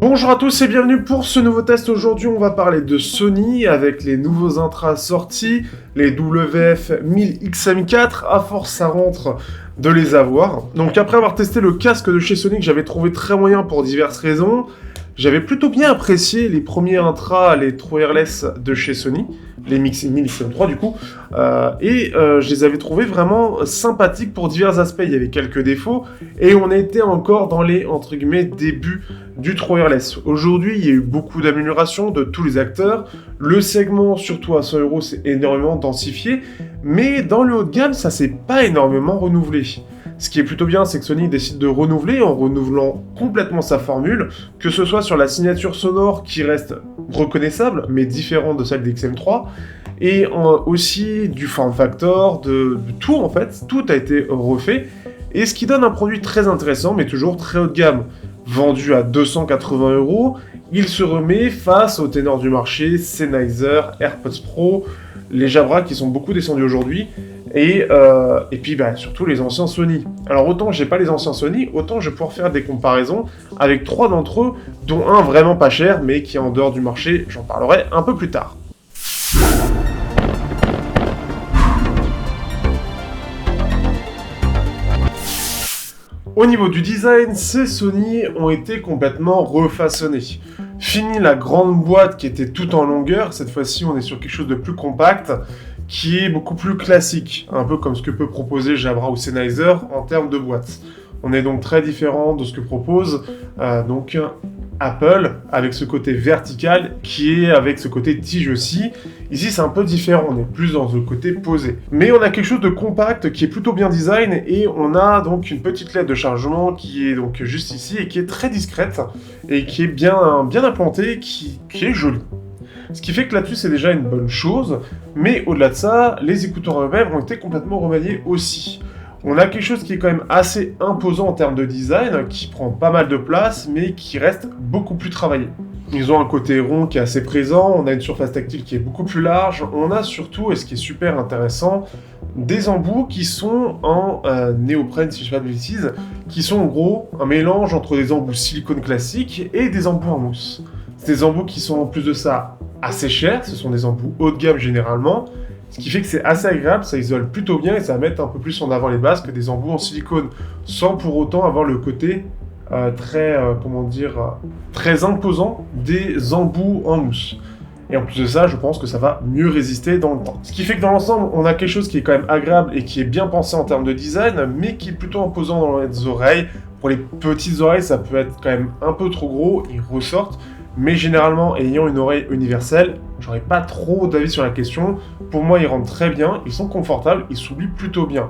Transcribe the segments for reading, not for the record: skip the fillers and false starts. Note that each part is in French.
Bonjour à tous et bienvenue pour ce nouveau test. Aujourd'hui, on va parler de Sony avec les nouveaux intras sortis, les WF-1000XM4. À force, ça rentre de les avoir. Donc, après avoir testé le casque de chez Sony que j'avais trouvé très moyen pour diverses raisons, j'avais plutôt bien apprécié les premiers intras, les True Wireless de chez Sony, les 1000XM3 du coup, je les avais trouvés vraiment sympathiques pour divers aspects. Il y avait quelques défauts et on était encore dans les entre guillemets débuts du True Wireless. Aujourd'hui, il y a eu beaucoup d'améliorations de tous les acteurs. Le segment, surtout à 100 €, s'est énormément densifié, mais dans le haut de gamme, ça s'est pas énormément renouvelé. Ce qui est plutôt bien, c'est que Sony décide de renouveler en renouvelant complètement sa formule, que ce soit sur la signature sonore qui reste reconnaissable, mais différente de celle des XM3, et aussi du form factor, de tout en fait, tout a été refait, et ce qui donne un produit très intéressant, mais toujours très haut de gamme. Vendu à 280 €, il se remet face aux ténors du marché, Sennheiser, AirPods Pro, les Jabra qui sont beaucoup descendus aujourd'hui, et puis surtout les anciens Sony. Alors autant j'ai pas les anciens Sony, autant je vais pouvoir faire des comparaisons avec 3 d'entre eux, dont un vraiment pas cher, mais qui est en dehors du marché, j'en parlerai un peu plus tard. Au niveau du design, ces Sony ont été complètement refaçonnés. Fini la grande boîte qui était tout en longueur, cette fois-ci on est sur quelque chose de plus compact, qui est beaucoup plus classique, un peu comme ce que peut proposer Jabra ou Sennheiser en termes de boîte. On est donc très différent de ce que propose Apple, avec ce côté vertical, qui est avec ce côté tige aussi. Ici, c'est un peu différent, on est plus dans le côté posé. Mais on a quelque chose de compact, qui est plutôt bien design, et on a donc une petite LED de chargement qui est donc juste ici, et qui est très discrète, et qui est bien implantée, qui est jolie. Ce qui fait que là-dessus, c'est déjà une bonne chose, mais au-delà de ça, les écouteurs eux-mêmes ont été complètement remaniés aussi. On a quelque chose qui est quand même assez imposant en termes de design, qui prend pas mal de place, mais qui reste beaucoup plus travaillé. Ils ont un côté rond qui est assez présent, on a une surface tactile qui est beaucoup plus large, on a surtout, et ce qui est super intéressant, des embouts qui sont en néoprène, si je ne dis pas de bêtises, qui sont en gros un mélange entre des embouts silicone classiques et des embouts en mousse. C'est des embouts qui sont en plus de ça assez chers, ce sont des embouts haut de gamme généralement, ce qui fait que c'est assez agréable, ça isole plutôt bien et ça va mettre un peu plus en avant les basses que des embouts en silicone, sans pour autant avoir le côté très imposant des embouts en mousse. Et en plus de ça, je pense que ça va mieux résister dans le temps. Ce qui fait que dans l'ensemble, on a quelque chose qui est quand même agréable et qui est bien pensé en termes de design, mais qui est plutôt imposant dans les oreilles. Pour les petites oreilles, ça peut être quand même un peu trop gros, ils ressortent. Mais généralement, ayant une oreille universelle, j'aurais pas trop d'avis sur la question. Pour moi, ils rentrent très bien, ils sont confortables, ils s'oublient plutôt bien.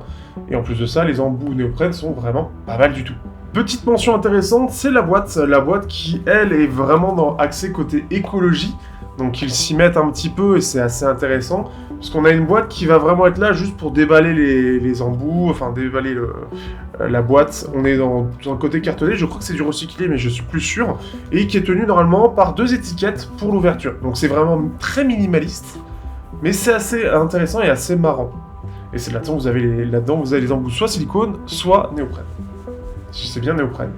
Et en plus de ça, les embouts néoprène sont vraiment pas mal du tout. Petite mention intéressante, c'est la boîte qui, elle, est vraiment axée côté écologie. Donc ils s'y mettent un petit peu et c'est assez intéressant. Parce qu'on a une boîte qui va vraiment être là juste pour déballer les embouts, enfin déballer la boîte. On est dans un côté cartonné, je crois que c'est du recyclé mais je suis plus sûr. Et qui est tenu normalement par 2 étiquettes pour l'ouverture. Donc c'est vraiment très minimaliste. Mais c'est assez intéressant et assez marrant. Et c'est là-dedans vous avez les embouts soit silicone, soit néoprène. C'est bien néoprène.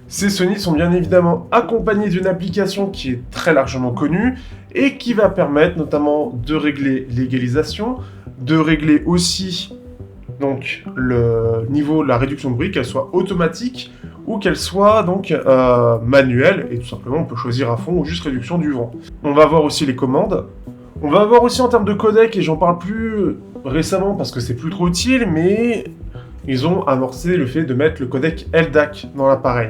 Ces Sony sont bien évidemment accompagnés d'une application qui est très largement connue et qui va permettre notamment de régler l'égalisation, de régler aussi donc le niveau de la réduction de bruit, qu'elle soit automatique ou qu'elle soit donc manuelle, et tout simplement on peut choisir à fond ou juste réduction du vent. On va voir aussi les commandes. On va voir aussi en termes de codec, et j'en parle plus récemment parce que c'est plus trop utile, mais ils ont amorcé le fait de mettre le codec LDAC dans l'appareil.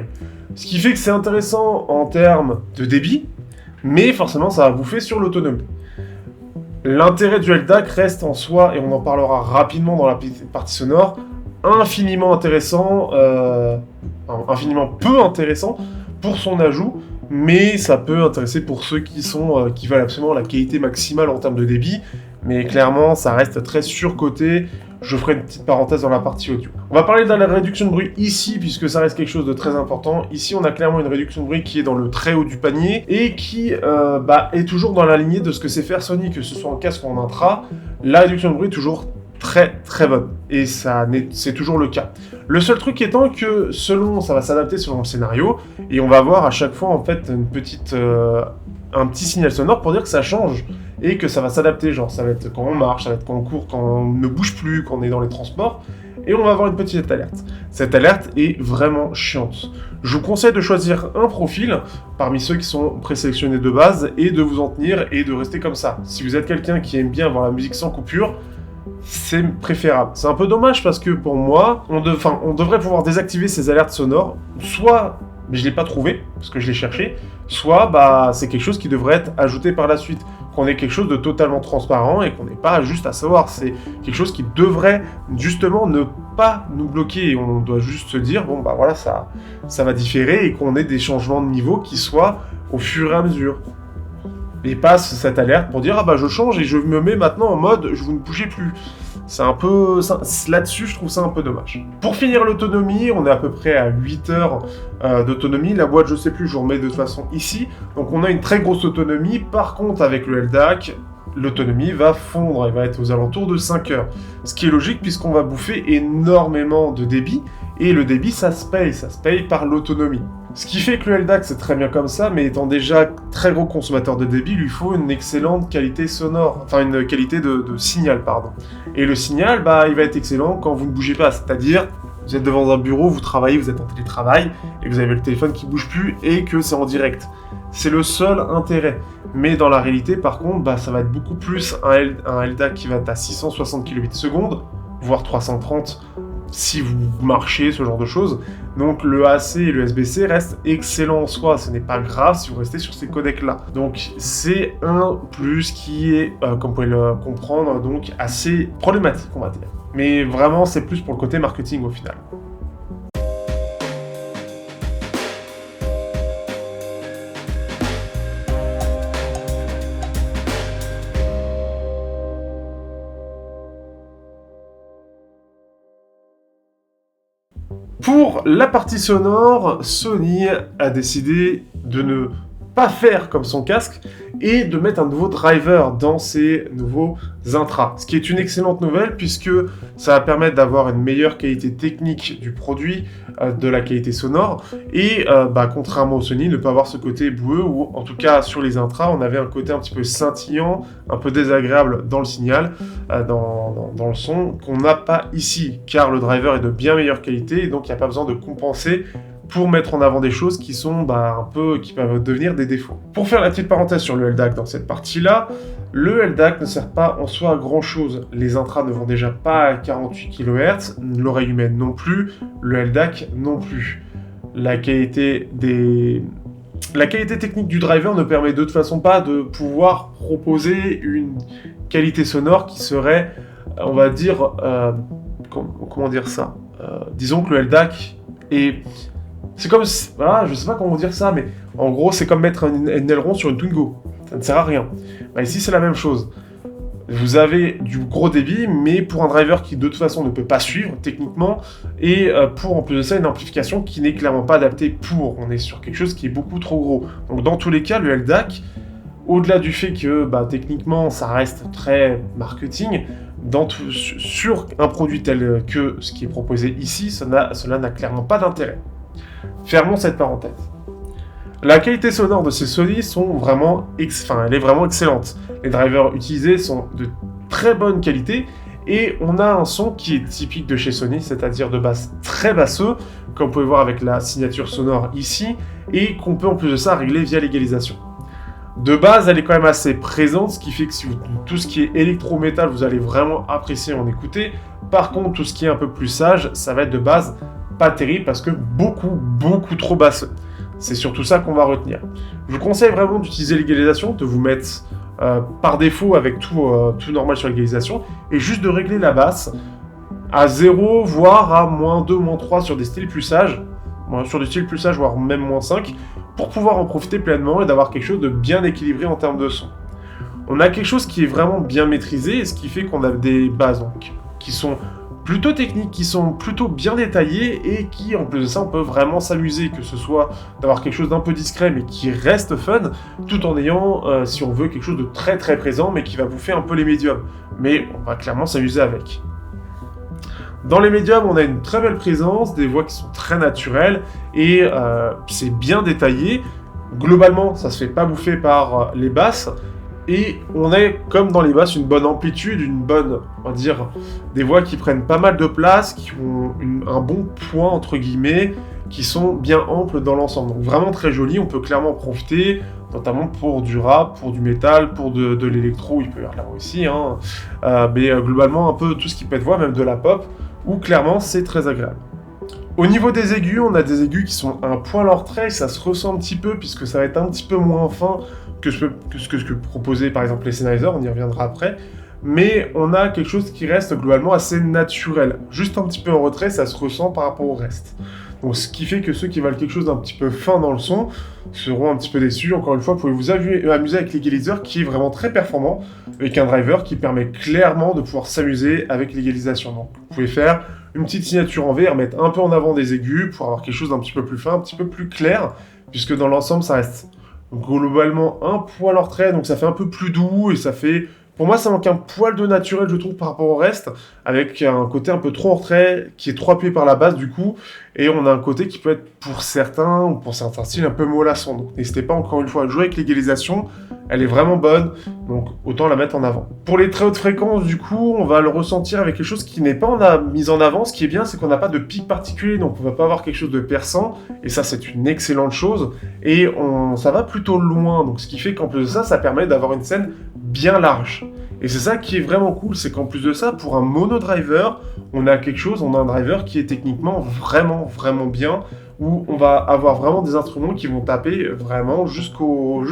Ce qui fait que c'est intéressant en termes de débit, mais forcément ça va bouffer sur l'autonomie. L'intérêt du LDAC reste en soi, et on en parlera rapidement dans la partie sonore, infiniment intéressant, infiniment peu intéressant pour son ajout, mais ça peut intéresser pour ceux qui veulent absolument la qualité maximale en termes de débit, mais clairement ça reste très surcoté. je ferai une petite parenthèse dans la partie audio. On va parler de la réduction de bruit ici, puisque ça reste quelque chose de très important. Ici, on a clairement une réduction de bruit qui est dans le très haut du panier et qui est toujours dans la lignée de ce que sait faire Sony, que ce soit en casque ou en intra. La réduction de bruit est toujours très très bonne, et c'est toujours le cas. Le seul truc étant que ça va s'adapter selon le scénario, et on va avoir à chaque fois en fait un petit signal sonore pour dire que ça change et que ça va s'adapter, genre ça va être quand on marche, ça va être quand on court, quand on ne bouge plus, quand on est dans les transports, et on va avoir une petite alerte. Cette alerte est vraiment chiante. Je vous conseille de choisir un profil parmi ceux qui sont présélectionnés de base et de vous en tenir et de rester comme ça. Si vous êtes quelqu'un qui aime bien avoir la musique sans coupure, c'est préférable. C'est un peu dommage parce que pour moi, on devrait pouvoir désactiver ces alertes sonores, soit, mais je ne l'ai pas trouvé, parce que je l'ai cherché, soit c'est quelque chose qui devrait être ajouté par la suite, qu'on ait quelque chose de totalement transparent et qu'on n'ait pas juste à savoir. C'est quelque chose qui devrait justement ne pas nous bloquer, et on doit juste se dire, bon bah voilà, ça va différer, et qu'on ait des changements de niveau qui soient au fur et à mesure. Et passe cette alerte pour dire, ah bah je change et je me mets maintenant en mode je vous ne bougez plus. C'est un peu... Là-dessus, je trouve ça un peu dommage. Pour finir l'autonomie, on est à peu près à 8 heures d'autonomie. La boîte, je sais plus, je vous remets de toute façon ici. Donc on a une très grosse autonomie. Par contre, avec le LDAC, l'autonomie va fondre. Elle va être aux alentours de 5 heures. Ce qui est logique puisqu'on va bouffer énormément de débit. Et le débit, ça se paye par l'autonomie. Ce qui fait que le LDAC, c'est très bien comme ça, mais étant déjà très gros consommateur de débit, il lui faut une excellente qualité sonore, enfin une qualité de signal, pardon. Et le signal, il va être excellent quand vous ne bougez pas, c'est-à-dire, vous êtes devant un bureau, vous travaillez, vous êtes en télétravail, et vous avez le téléphone qui bouge plus, et que c'est en direct. C'est le seul intérêt. Mais dans la réalité, par contre, ça va être beaucoup plus un LDAC qui va être à 660 kbps, voire 330 si vous marchez, ce genre de choses. Donc le AC et le SBC restent excellents en soi, ce n'est pas grave si vous restez sur ces codecs-là. Donc c'est un plus qui est, comme vous pouvez le comprendre, donc assez problématique, on va dire. Mais vraiment, c'est plus pour le côté marketing au final. Pour la partie sonore, Sony a décidé de ne pas faire comme son casque et de mettre un nouveau driver dans ses nouveaux intras. Ce qui est une excellente nouvelle puisque ça va permettre d'avoir une meilleure qualité technique du produit, de la qualité sonore, et contrairement au Sony, ne pas avoir ce côté boueux, ou en tout cas sur les intras, on avait un côté un petit peu scintillant, un peu désagréable dans le signal, dans le son, qu'on n'a pas ici, car le driver est de bien meilleure qualité, et donc il n'y a pas besoin de compenser pour mettre en avant des choses qui sont qui peuvent devenir des défauts. Pour faire la petite parenthèse sur le LDAC dans cette partie-là, le LDAC ne sert pas en soi à grand chose. Les intras ne vont déjà pas à 48 kHz, l'oreille humaine non plus, le LDAC non plus. La qualité technique du driver ne permet de toute façon pas de pouvoir proposer une qualité sonore qui serait, on va dire, comment dire ça, disons que le LDAC est... C'est comme... Voilà, je sais pas comment dire ça, mais en gros, c'est comme mettre un aileron sur une Twingo. Ça ne sert à rien. Ici, c'est la même chose. Vous avez du gros débit, mais pour un driver qui, de toute façon, ne peut pas suivre, techniquement, et pour, en plus de ça, une amplification qui n'est clairement pas adaptée pour. On est sur quelque chose qui est beaucoup trop gros. Donc, dans tous les cas, le LDAC, au-delà du fait que, techniquement, ça reste très marketing, sur un produit tel que ce qui est proposé ici, cela n'a clairement pas d'intérêt. Fermons cette parenthèse. La qualité sonore de ces Sony elle est vraiment excellente. Les drivers utilisés sont de très bonne qualité et on a un son qui est typique de chez Sony, c'est-à-dire de basse très basseux, comme vous pouvez voir avec la signature sonore ici, et qu'on peut en plus de ça régler via l'égalisation. De base, elle est quand même assez présente, ce qui fait que tout ce qui est électro-métal, vous allez vraiment apprécier en écouter. Par contre, tout ce qui est un peu plus sage, ça va être de base pas terrible parce que beaucoup trop basseux. C'est surtout ça qu'on va retenir. Je vous conseille vraiment d'utiliser l'égalisation, de vous mettre par défaut avec tout normal sur l'égalisation, et juste de régler la basse à 0, voire à -2, -3 sur des styles plus sages, voire même -5, pour pouvoir en profiter pleinement et d'avoir quelque chose de bien équilibré en termes de son. On a quelque chose qui est vraiment bien maîtrisé, et ce qui fait qu'on a des bases qui sont plutôt techniques, qui sont plutôt bien détaillés et qui, en plus de ça, on peut vraiment s'amuser, que ce soit d'avoir quelque chose d'un peu discret mais qui reste fun, tout en ayant, si on veut, quelque chose de très très présent mais qui va bouffer un peu les médiums. Mais on va clairement s'amuser avec. Dans les médiums, on a une très belle présence, des voix qui sont très naturelles et c'est bien détaillé. Globalement, ça se fait pas bouffer par les basses. Et on a, comme dans les basses, une bonne amplitude, une bonne, on va dire, des voix qui prennent pas mal de place, qui ont un bon poids, entre guillemets, qui sont bien amples dans l'ensemble. Donc vraiment très joli, on peut clairement en profiter, notamment pour du rap, pour du métal, pour de l'électro, il peut y avoir là aussi, hein. Mais globalement, un peu tout ce qui peut être voix, même de la pop, où clairement c'est très agréable. Au niveau des aigus, on a des aigus qui sont un poil en retrait, ça se ressent un petit peu, puisque ça va être un petit peu moins fin que ce que proposaient par exemple les Sennheiser, on y reviendra après, mais on a quelque chose qui reste globalement assez naturel. Juste un petit peu en retrait, ça se ressent par rapport au reste. Donc ce qui fait que ceux qui veulent quelque chose d'un petit peu fin dans le son seront un petit peu déçus. Encore une fois, vous pouvez vous amuser avec l'égaliseur qui est vraiment très performant, avec un driver qui permet clairement de pouvoir s'amuser avec l'égalisation. Donc vous pouvez faire une petite signature en V, remettre un peu en avant des aigus pour avoir quelque chose d'un petit peu plus fin, un petit peu plus clair, puisque dans l'ensemble ça reste globalement un poil en retrait, donc ça fait un peu plus doux et ça fait... Pour moi, ça manque un poil de naturel, je trouve, par rapport au reste, avec un côté un peu trop en retrait, qui est trop appuyé par la basse, du coup, et on a un côté qui peut être, pour certains, ou pour certains styles, un peu mollasson. Donc n'hésitez pas, encore une fois, à jouer avec l'égalisation, elle est vraiment bonne, donc autant la mettre en avant. Pour les très hautes fréquences, du coup, on va le ressentir avec quelque chose qui n'est pas mis en avant. Ce qui est bien, c'est qu'on n'a pas de pic particulier, donc on va pas avoir quelque chose de perçant, et ça, c'est une excellente chose, et ça va plutôt loin, donc ce qui fait qu'en plus de ça, ça permet d'avoir une scène bien large. Et c'est ça qui est vraiment cool, c'est qu'en plus de ça, pour un mono driver, on a un driver qui est techniquement vraiment bien, où on va avoir vraiment des instruments qui vont taper vraiment jusqu'au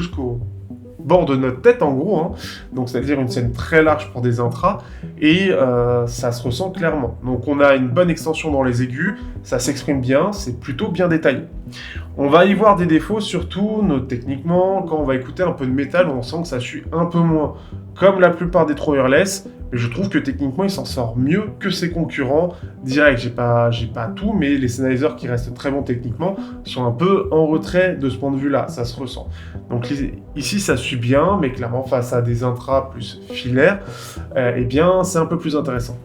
bord de notre tête en gros, hein. Donc c'est-à-dire une scène très large pour des intras, et ça se ressent clairement. Donc on a une bonne extension dans les aigus, ça s'exprime bien, c'est plutôt bien détaillé. On va y voir des défauts, surtout techniquement, quand on va écouter un peu de métal, on sent que ça suit un peu moins, comme la plupart des True Wireless, mais je trouve que techniquement il s'en sort mieux que ses concurrents. Direct, j'ai pas tout, mais les Sennheiser qui restent très bons techniquement sont un peu en retrait de ce point de vue-là, ça se ressent. Donc ici ça suit bien, mais clairement face à des intras plus filaires, eh bien c'est un peu plus intéressant.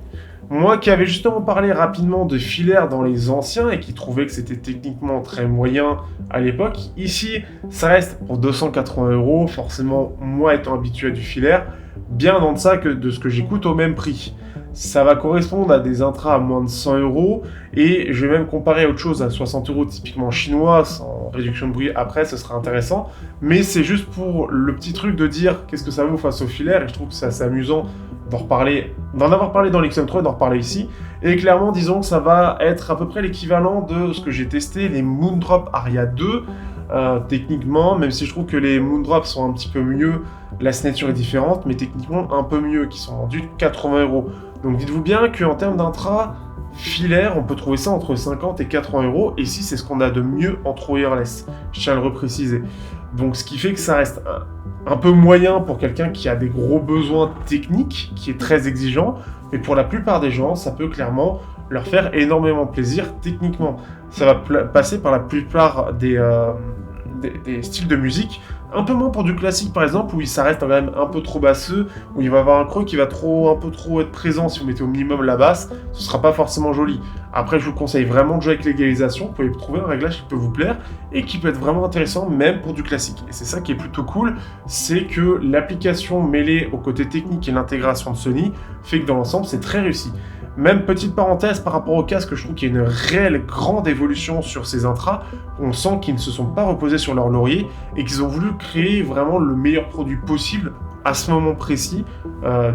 Moi qui avais justement parlé rapidement de filaire dans les anciens et qui trouvait que c'était techniquement très moyen à l'époque, ici ça reste pour 280 €, forcément moi étant habitué à du filaire, bien en deçà de ce que j'écoute au même prix. Ça va correspondre à des intras à moins de 100 € et je vais même comparer à autre chose à 60 € typiquement chinois, sans réduction de bruit après, ce sera intéressant, mais c'est juste pour le petit truc de dire qu'est-ce que ça vaut face au filaire, et je trouve que c'est assez amusant d'en avoir parlé dans l'XM3 et d'en reparler ici. Et clairement, disons que ça va être à peu près l'équivalent de ce que j'ai testé, les Moondrop Aria 2. Techniquement, même si je trouve que les Moondrop sont un petit peu mieux, la signature est différente, mais techniquement un peu mieux, qui sont vendus 80 €. Donc dites-vous bien qu'en termes d'intra filaire, on peut trouver ça entre 50 et 80 €, et ici c'est ce qu'on a de mieux en True Wireless, je tiens à le repréciser. Donc ce qui fait que ça reste un peu moyen pour quelqu'un qui a des gros besoins techniques, qui est très exigeant, mais pour la plupart des gens, ça peut clairement leur faire énormément plaisir techniquement. Ça va passer par la plupart des styles de musique, un peu moins pour du classique par exemple, où ça reste quand même un peu trop basseux, où il va y avoir un creux qui va un peu trop être présent. Si vous mettez au minimum la basse, ce sera pas forcément joli. Après, je vous conseille vraiment de jouer avec l'égalisation, vous pouvez trouver un réglage qui peut vous plaire et qui peut être vraiment intéressant même pour du classique. Et c'est ça qui est plutôt cool, c'est que l'application mêlée au côté technique et l'intégration de Sony fait que dans l'ensemble c'est très réussi. Même petite parenthèse par rapport au casque, je trouve qu'il y a une réelle grande évolution sur ces intras. On sent qu'ils ne se sont pas reposés sur leur laurier et qu'ils ont voulu créer vraiment le meilleur produit possible à ce moment précis par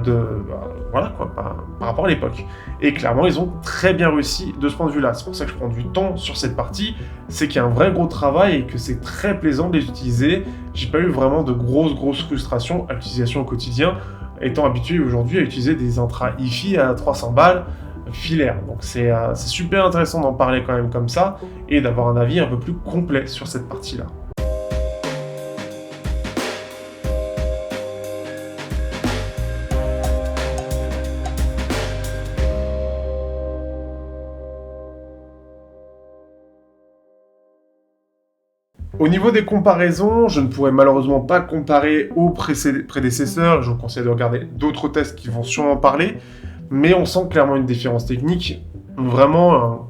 rapport à l'époque. Et clairement, ils ont très bien réussi de ce point de vue-là. C'est pour ça que je prends du temps sur cette partie. C'est qu'il y a un vrai gros travail et que c'est très plaisant de les utiliser. J'ai pas eu vraiment de grosses frustrations à l'utilisation au quotidien, étant habitué aujourd'hui à utiliser des intras hi-fi à 300 balles filaire. Donc c'est super intéressant d'en parler quand même comme ça et d'avoir un avis un peu plus complet sur cette partie-là. Au niveau des comparaisons, je ne pourrais malheureusement pas comparer aux prédécesseurs, je vous conseille de regarder d'autres tests qui vont sûrement parler, mais on sent clairement une différence technique, vraiment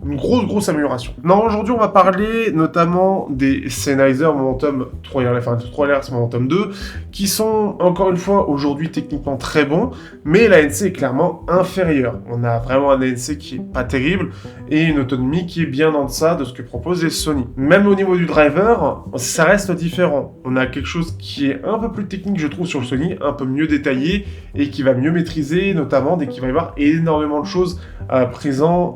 une grosse amélioration. Non, aujourd'hui on va parler notamment des Sennheiser Momentum 3 Wireless Momentum 2, qui sont encore une fois aujourd'hui techniquement très bons, mais l'ANC est clairement inférieure. On a vraiment un ANC qui est pas terrible, et une autonomie qui est bien en deçà de ce que proposent les Sony. Même au niveau du driver, ça reste différent. On a quelque chose qui est un peu plus technique, je trouve, sur le Sony, un peu mieux détaillé, et qui va mieux maîtriser, notamment dès qu'il va y avoir énormément de choses présents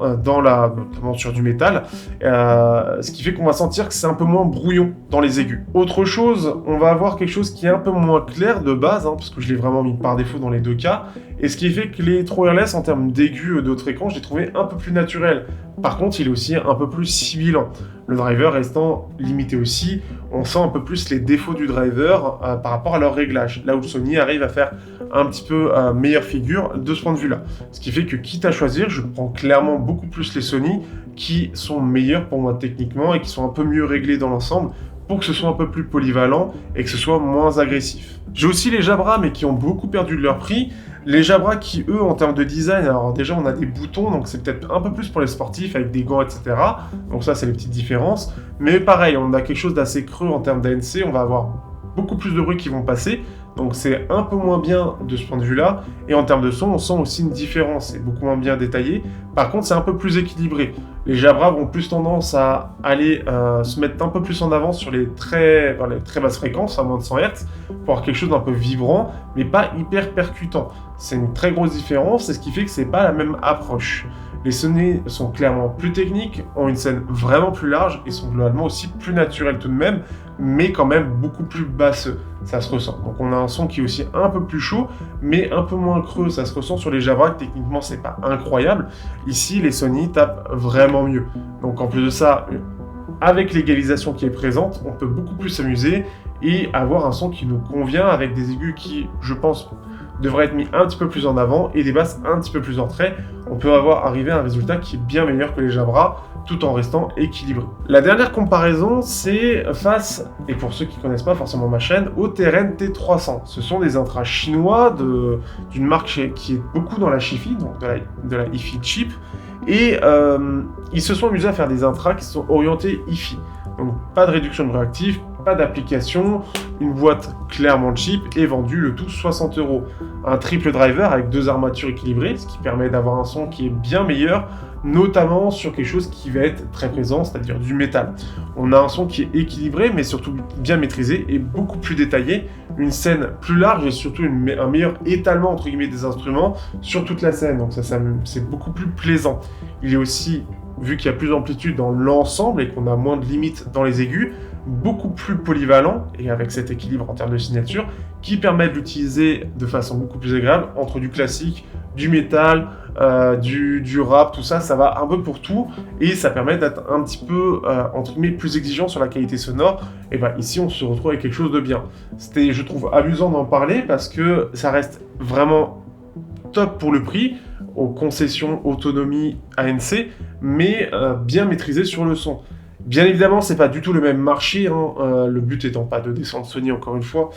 notamment sur du métal, ce qui fait qu'on va sentir que c'est un peu moins brouillon dans les aigus. Autre chose, on va avoir quelque chose qui est un peu moins clair de base, parce que je l'ai vraiment mis par défaut dans les deux cas, et ce qui fait que les True Wireless en termes d'aigus de haute fréquence, je l'ai trouvé un peu plus naturel. Par contre, il est aussi un peu plus sibilant. Le driver restant limité aussi, on sent un peu plus les défauts du driver par rapport à leur réglage. Là où le Sony arrive à faire un petit peu meilleure figure de ce point de vue-là. Ce qui fait que, quitte à choisir, je prends clairement beaucoup plus les Sony qui sont meilleurs pour moi techniquement et qui sont un peu mieux réglés dans l'ensemble pour que ce soit un peu plus polyvalent et que ce soit moins agressif. J'ai aussi les Jabra, mais qui ont beaucoup perdu de leur prix. Les Jabra qui, eux, en termes de design, alors déjà on a des boutons, donc c'est peut-être un peu plus pour les sportifs avec des gants, etc. Donc ça, c'est les petites différences. Mais pareil, on a quelque chose d'assez creux en termes d'ANC, on va avoir beaucoup plus de bruits qui vont passer. Donc c'est un peu moins bien de ce point de vue-là. Et en termes de son, on sent aussi une différence. C'est beaucoup moins bien détaillé. Par contre, c'est un peu plus équilibré. Les Jabra vont plus tendance à aller se mettre un peu plus en avant sur les très basses fréquences, à moins de 100 Hz, pour avoir quelque chose d'un peu vibrant, mais pas hyper percutant. C'est une très grosse différence, et ce qui fait que c'est pas la même approche. Les Sony sont clairement plus techniques, ont une scène vraiment plus large et sont globalement aussi plus naturels tout de même, mais quand même beaucoup plus basseux. Ça se ressent. Donc on a un son qui est aussi un peu plus chaud, mais un peu moins creux. Ça se ressent sur les Jabra, techniquement c'est pas incroyable. Ici, les Sony tapent vraiment mieux. Donc en plus de ça, avec l'égalisation qui est présente, on peut beaucoup plus s'amuser et avoir un son qui nous convient avec des aigus qui, je pense, devraient être mis un petit peu plus en avant et des basses un petit peu plus en retrait. On peut arriver à un résultat qui est bien meilleur que les Jabra, tout en restant équilibré. La dernière comparaison, c'est face, et pour ceux qui ne connaissent pas forcément ma chaîne, au TRN T300. Ce sont des intras chinois d'une marque qui est beaucoup dans la Chi-Fi, donc de la Hi-Fi chip, et ils se sont amusés à faire des intras qui sont orientés Hi-Fi. Donc pas de réduction de bruit actif, pas d'application, une boîte clairement cheap et vendue le tout 60 €. Un triple driver avec deux armatures équilibrées, ce qui permet d'avoir un son qui est bien meilleur, notamment sur quelque chose qui va être très présent, c'est-à-dire du métal. On a un son qui est équilibré, mais surtout bien maîtrisé et beaucoup plus détaillé, une scène plus large et surtout un meilleur étalement entre guillemets des instruments sur toute la scène, donc ça c'est beaucoup plus plaisant. Il est aussi, vu qu'il y a plus d'amplitude dans l'ensemble et qu'on a moins de limites dans les aigus, beaucoup plus polyvalent et avec cet équilibre en termes de signature qui permet de l'utiliser de façon beaucoup plus agréable entre du classique, du métal, du rap, tout ça, ça va un peu pour tout et ça permet d'être un petit peu entre guillemets plus exigeant sur la qualité sonore. Et ben ici on se retrouve avec quelque chose de bien. C'était, je trouve, amusant d'en parler parce que ça reste vraiment top pour le prix, aux concessions autonomie ANC, mais bien maîtrisé sur le son. Bien évidemment, c'est pas du tout le même marché, le but étant pas de descendre Sony encore une fois,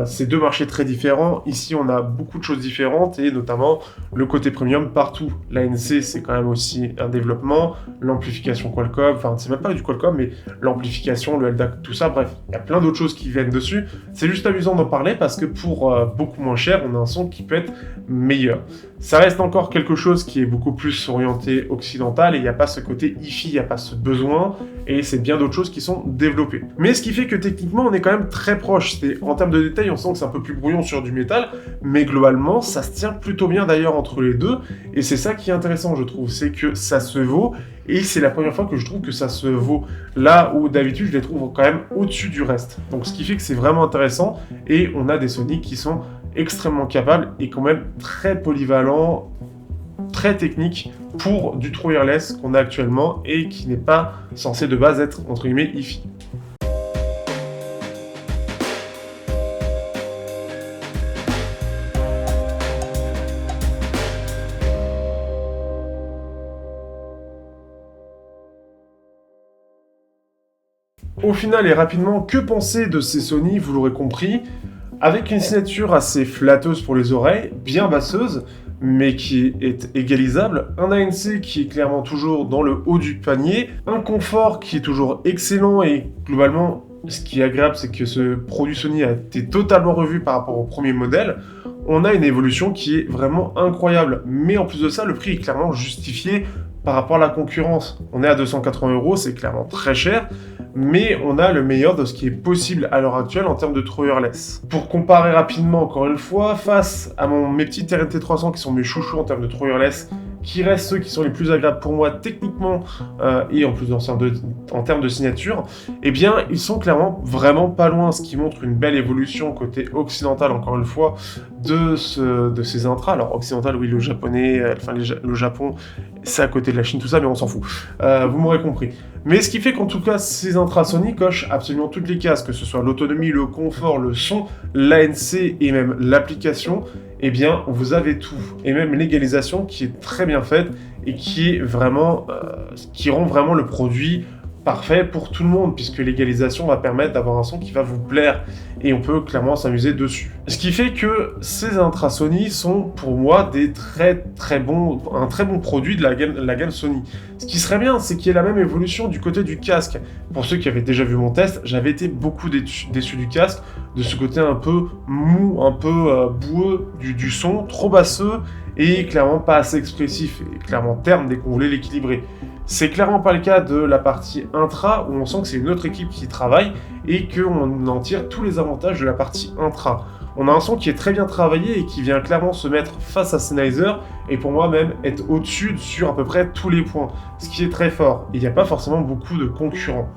c'est deux marchés très différents. Ici, on a beaucoup de choses différentes et notamment le côté premium partout. L'ANC, c'est quand même aussi un développement, l'amplification Qualcomm, enfin, c'est même pas du Qualcomm, mais l'amplification, le LDAC, tout ça, bref, il y a plein d'autres choses qui viennent dessus. C'est juste amusant d'en parler parce que pour beaucoup moins cher, on a un son qui peut être meilleur. Ça reste encore quelque chose qui est beaucoup plus orienté occidental et il n'y a pas ce côté hi-fi, il n'y a pas ce besoin et c'est bien d'autres choses qui sont développées. Mais ce qui fait que techniquement, on est quand même très proche. En termes de détails, on sent que c'est un peu plus brouillon sur du métal, mais globalement, ça se tient plutôt bien d'ailleurs entre les deux et c'est ça qui est intéressant, je trouve, c'est que ça se vaut et c'est la première fois que je trouve que ça se vaut. Là où d'habitude, je les trouve quand même au-dessus du reste. Donc ce qui fait que c'est vraiment intéressant et on a des Sony qui sont extrêmement capables et quand même très polyvalents, très techniques pour du True Wireless qu'on a actuellement et qui n'est pas censé de base être entre guillemets hi-fi. Au final et rapidement, que penser de ces Sony? Vous l'aurez compris, avec une signature assez flatteuse pour les oreilles, bien basseuse, mais qui est égalisable, un ANC qui est clairement toujours dans le haut du panier, un confort qui est toujours excellent et globalement, ce qui est agréable, c'est que ce produit Sony a été totalement revu par rapport au premier modèle. On a une évolution qui est vraiment incroyable, mais en plus de ça, le prix est clairement justifié par rapport à la concurrence. On est à 280 €, c'est clairement très cher, mais on a le meilleur de ce qui est possible à l'heure actuelle en termes de true wireless. Pour comparer rapidement, encore une fois, face à mes petits RNT 300 qui sont mes chouchous en termes de true wireless, qui restent ceux qui sont les plus agréables pour moi techniquement et en plus en termes de signature, eh bien ils sont clairement vraiment pas loin, ce qui montre une belle évolution côté occidental encore une fois de ces intras. Alors occidental oui, le japonais, le Japon c'est à côté de la Chine tout ça, mais on s'en fout. Vous m'aurez compris. Mais ce qui fait qu'en tout cas ces intras Sony cochent absolument toutes les cases, que ce soit l'autonomie, le confort, le son, l'ANC et même l'application. Eh bien, vous avez tout. Et même l'égalisation qui est très bien faite et qui est vraiment, qui rend vraiment le produit parfait pour tout le monde, puisque l'égalisation va permettre d'avoir un son qui va vous plaire et on peut clairement s'amuser dessus. Ce qui fait que ces intras Sony sont pour moi un très bon produit de la gamme Sony. Ce qui serait bien, c'est qu'il y ait la même évolution du côté du casque. Pour ceux qui avaient déjà vu mon test, j'avais été beaucoup déçu du casque, de ce côté un peu mou, un peu boueux du son, trop basseux et clairement pas assez expressif et clairement terne dès qu'on voulait l'équilibrer. C'est clairement pas le cas de la partie intra où on sent que c'est une autre équipe qui travaille et qu'on en tire tous les avantages de la partie intra. On a un son qui est très bien travaillé et qui vient clairement se mettre face à Sennheiser et pour moi même être au-dessus sur à peu près tous les points, ce qui est très fort. Il n'y a pas forcément beaucoup de concurrents.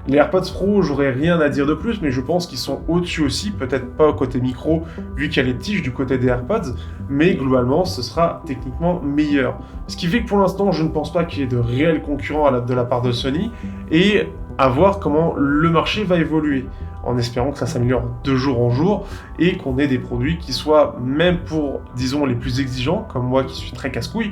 Les AirPods Pro, j'aurais rien à dire de plus, mais je pense qu'ils sont au-dessus aussi, peut-être pas au côté micro, vu qu'il y a les tiges du côté des AirPods, mais globalement, ce sera techniquement meilleur. Ce qui fait que pour l'instant, je ne pense pas qu'il y ait de réels concurrents de la part de Sony, et à voir comment le marché va évoluer, en espérant que ça s'améliore de jour en jour, et qu'on ait des produits qui soient, même pour, disons, les plus exigeants, comme moi qui suis très casse-couille,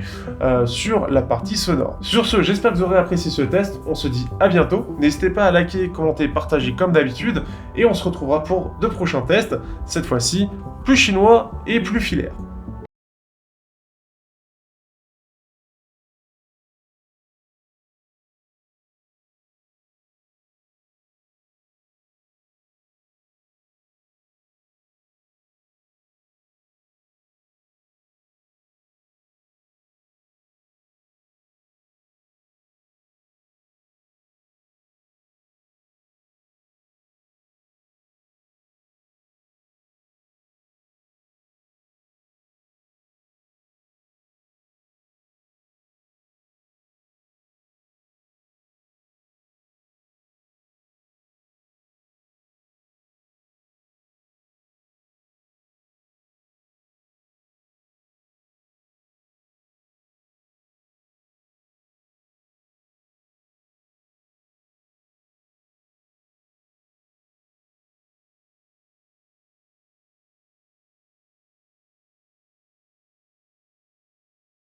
sur la partie sonore. Sur ce, j'espère que vous aurez apprécié ce test, on se dit à bientôt, n'hésitez pas à liker, commenter, partager comme d'habitude, et on se retrouvera pour de prochains tests, cette fois-ci plus chinois et plus filaires.